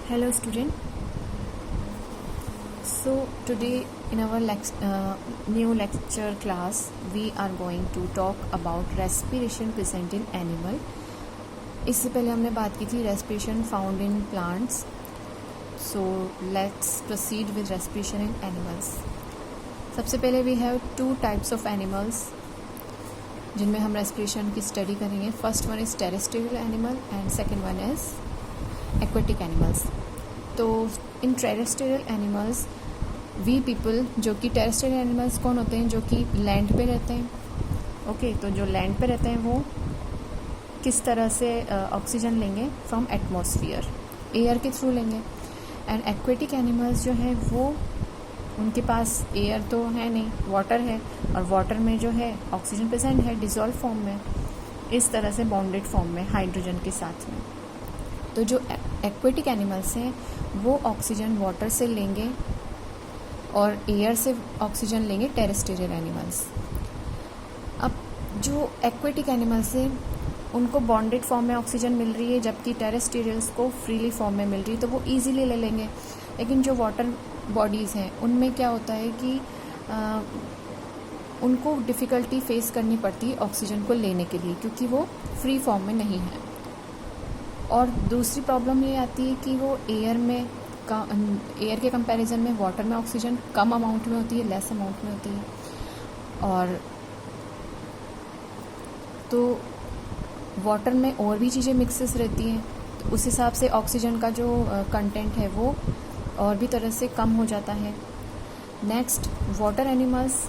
Hello student. So today in our new lecture class we are going to talk about respiration present in animal. इससे पहले हमने बात की थी respiration found in plants. So let's proceed with respiration in animals. सबसे पहले we have two types of animals जिनमें हम respiration की study करेंगे. First one is terrestrial animal and second one is aquatic animals. तो इन टेरेस्ट्रियल एनिमल्स वी पीपल, जो कि टेरेस्ट्रियल एनिमल्स कौन होते हैं, जो कि लैंड पे रहते हैं. ओके, तो जो लैंड पे रहते हैं वो किस तरह से ऑक्सीजन लेंगे फ्रॉम एटमॉस्फियर, एयर के थ्रू लेंगे. एंड एक्वेटिक एनिमल्स जो है वो उनके पास एयर तो है नहीं, वाटर है, और वाटर में जो है ऑक्सीजन प्रेजेंट है डिजॉल्व फॉर्म में, इस तरह से बॉन्डेड फॉर्म में हाइड्रोजन के साथ में. तो जो एक्वेटिक एनिमल्स हैं वो ऑक्सीजन वाटर से लेंगे और एयर से ऑक्सीजन लेंगे टेरेस्ट्रियल एनिमल्स. अब जो एक्वेटिक एनिमल्स हैं उनको बॉन्डेड फॉर्म में ऑक्सीजन मिल रही है, जबकि टेरेस्ट्रियल्स को फ्रीली फॉर्म में मिल रही है, तो वो इजीली ले लेंगे. लेकिन जो वाटर बॉडीज़ हैं उनमें क्या होता है कि उनको डिफ़िकल्टी फेस करनी पड़ती है ऑक्सीजन को लेने के लिए, क्योंकि वो फ्री फॉर्म में नहीं है. और दूसरी प्रॉब्लम ये आती है कि वो एयर के कंपैरिजन में वाटर में ऑक्सीजन कम अमाउंट में होती है, लेस अमाउंट में होती है. और तो वाटर में और भी चीज़ें मिक्सेस रहती हैं, तो उस हिसाब से ऑक्सीजन का जो कंटेंट है वो और भी तरह से कम हो जाता है. नेक्स्ट, वाटर एनिमल्स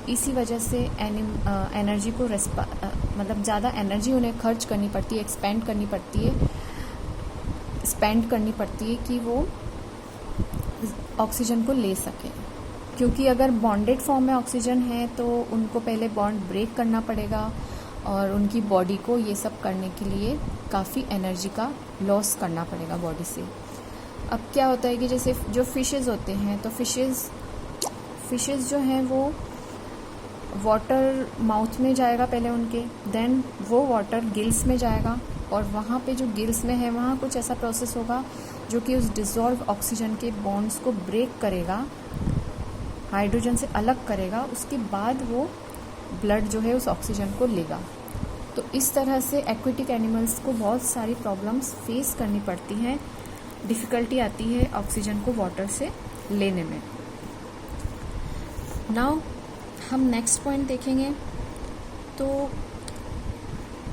इसी वजह से एनर्जी को मतलब ज़्यादा एनर्जी उन्हें खर्च करनी पड़ती है, स्पेंड करनी पड़ती है कि वो ऑक्सीजन को ले सकें. क्योंकि अगर बॉन्डेड फॉर्म में ऑक्सीजन है तो उनको पहले बॉन्ड ब्रेक करना पड़ेगा और उनकी बॉडी को ये सब करने के लिए काफ़ी एनर्जी का लॉस करना पड़ेगा बॉडी से. अब क्या होता है कि जैसे जो फिशेस होते हैं, तो फिशेस जो हैं वो वाटर माउथ में जाएगा पहले उनके, देन वो वाटर गिल्स में जाएगा, और वहाँ पे जो गिल्स में है वहाँ कुछ ऐसा प्रोसेस होगा जो कि उस डिसॉल्व ऑक्सीजन के बॉन्ड्स को ब्रेक करेगा, हाइड्रोजन से अलग करेगा, उसके बाद वो ब्लड जो है उस ऑक्सीजन को लेगा. तो इस तरह से एक्वेटिक एनिमल्स को बहुत सारी प्रॉब्लम्स फेस करनी पड़ती हैं, डिफ़िकल्टी आती है ऑक्सीजन को वाटर से लेने में. नाउ हम नेक्स्ट पॉइंट देखेंगे. तो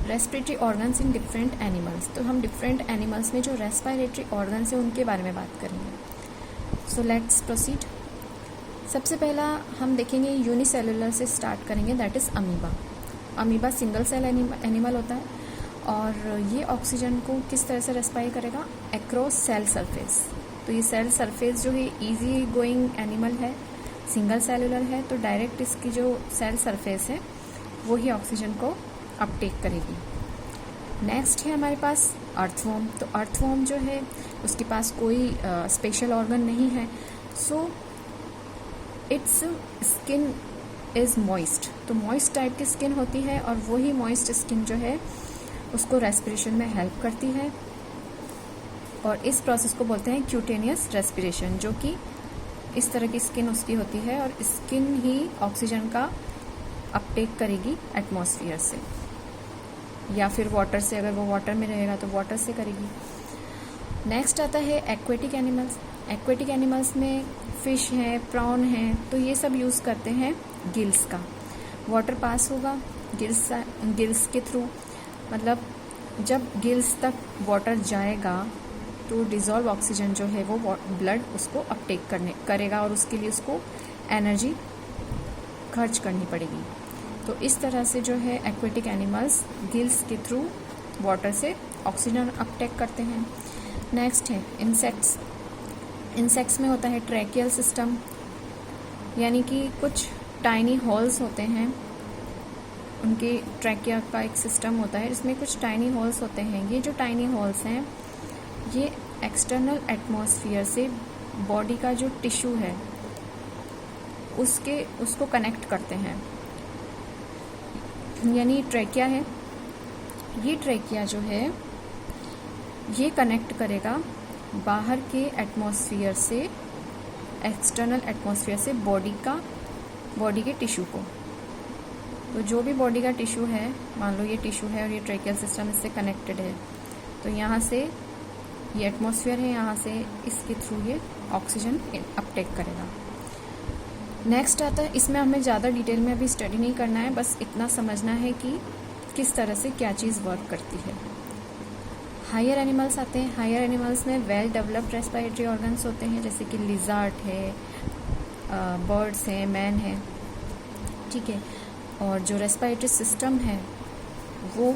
respiratory organs in different animals. तो हम डिफरेंट एनिमल्स में जो रेस्पिरेटरी ऑर्गन्स हैं उनके बारे में बात करेंगे. So let's proceed. सबसे पहला हम देखेंगे यूनिसेलुलर से स्टार्ट करेंगे, that is amoeba. Amoeba single cell animal होता है और ये ऑक्सीजन को किस तरह से रेस्पायर करेगा, अक्रॉस सेल सरफेस. तो ये सेल सरफेस जो है ईजी गोइंग एनिमल है, सिंगल सेलुलर है, तो डायरेक्ट इसकी जो सेल सरफेस है वो ही ऑक्सीजन को अपटेक करेगी. नेक्स्ट है हमारे पास अर्थवॉर्म. तो अर्थवॉर्म जो है उसके पास कोई स्पेशल ऑर्गन नहीं है, so it's skin is moist. तो मॉइस्ट टाइप की स्किन होती है और वही मॉइस्ट स्किन जो है उसको रेस्पिरेशन में हेल्प करती है, और इस प्रोसेस को बोलते हैं क्यूटेनियस रेस्पिरेशन, जो कि इस तरह की स्किन उसकी होती है और स्किन ही ऑक्सीजन का अपटेक करेगी एटमॉस्फेयर से, या फिर वाटर से, अगर वो वाटर में रहेगा तो वाटर से करेगी. नेक्स्ट आता है एक्वेटिक एनिमल्स. एक्वेटिक एनिमल्स में फ़िश हैं, प्रॉन हैं, तो ये सब यूज़ करते हैं गिल्स का. वाटर पास होगा गिल्स के थ्रू, मतलब जब गिल्स तक वाटर जाएगा तो डिज़ोल्व ऑक्सीजन जो है वो ब्लड उसको अपटेक करेगा और उसके लिए उसको एनर्जी खर्च करनी पड़ेगी. तो इस तरह से जो है एक्वेटिक एनिमल्स गिल्स के थ्रू वाटर से ऑक्सीजन अपटेक करते हैं. नेक्स्ट है इंसेक्ट्स. इंसेक्ट्स में होता है ट्रैकियल सिस्टम, यानी कि कुछ टाइनी होल्स होते हैं, उनके ट्रैकिया का एक सिस्टम होता है जिसमें कुछ टाइनी होल्स होते हैं. ये जो टाइनी होल्स हैं ये एक्सटर्नल एटमॉस्फेयर से बॉडी का जो टिश्यू है उसको कनेक्ट करते हैं. यानी ट्रैकिया है, ये ट्रैकिया जो है ये कनेक्ट करेगा बाहर के एटमॉस्फेयर से, एक्सटर्नल एटमॉस्फेयर से बॉडी के टिश्यू को। तो जो भी बॉडी का टिश्यू है, मान लो ये टिश्यू है और ये ट्रेकियल सिस्टम इससे कनेक्टेड है, तो यहाँ से ये एटमॉस्फेयर है, यहाँ से इसके थ्रू ये ऑक्सीजन अपटेक करेगा। नेक्स्ट आता है, इसमें हमें ज़्यादा डिटेल में अभी स्टडी नहीं करना है, बस इतना समझना है कि किस तरह से क्या चीज़ वर्क करती है। हायर एनिमल्स आते हैं। हायर एनिमल्स में वेल डेवलप्ड रेस्पिरेटरी ऑर्गन्स होते हैं, जैसे कि लिजार्ड है, बर्ड्स हैं, मैन है, ठीक है। और जो रेस्पिरेटरी सिस्टम है वो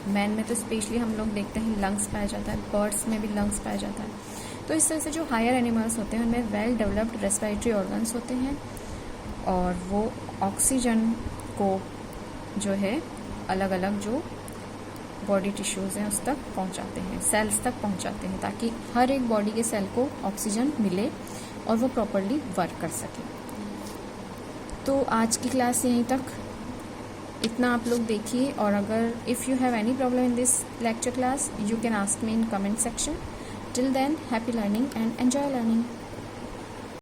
मैन में तो स्पेशली हम लोग देखते हैं लंग्स पाया जाता है, बर्ड्स में भी लंग्स पाया जाता है। तो इस तरह से जो हायर एनिमल्स होते हैं उनमें वेल डेवलप्ड रेस्पिरेटरी ऑर्गन्स होते हैं और वो ऑक्सीजन को जो है अलग अलग जो बॉडी टिश्यूज़ हैं उस तक पहुंचाते हैं, सेल्स तक पहुंचाते हैं, ताकि हर एक बॉडी के सेल को ऑक्सीजन मिले और वो प्रॉपरली वर्क कर सके। तो आज की क्लास यहीं तक, इतना आप लोग देखिए। और अगर if you have any problem in this lecture class, you can ask me in comment section. Till then, happy learning and enjoy learning.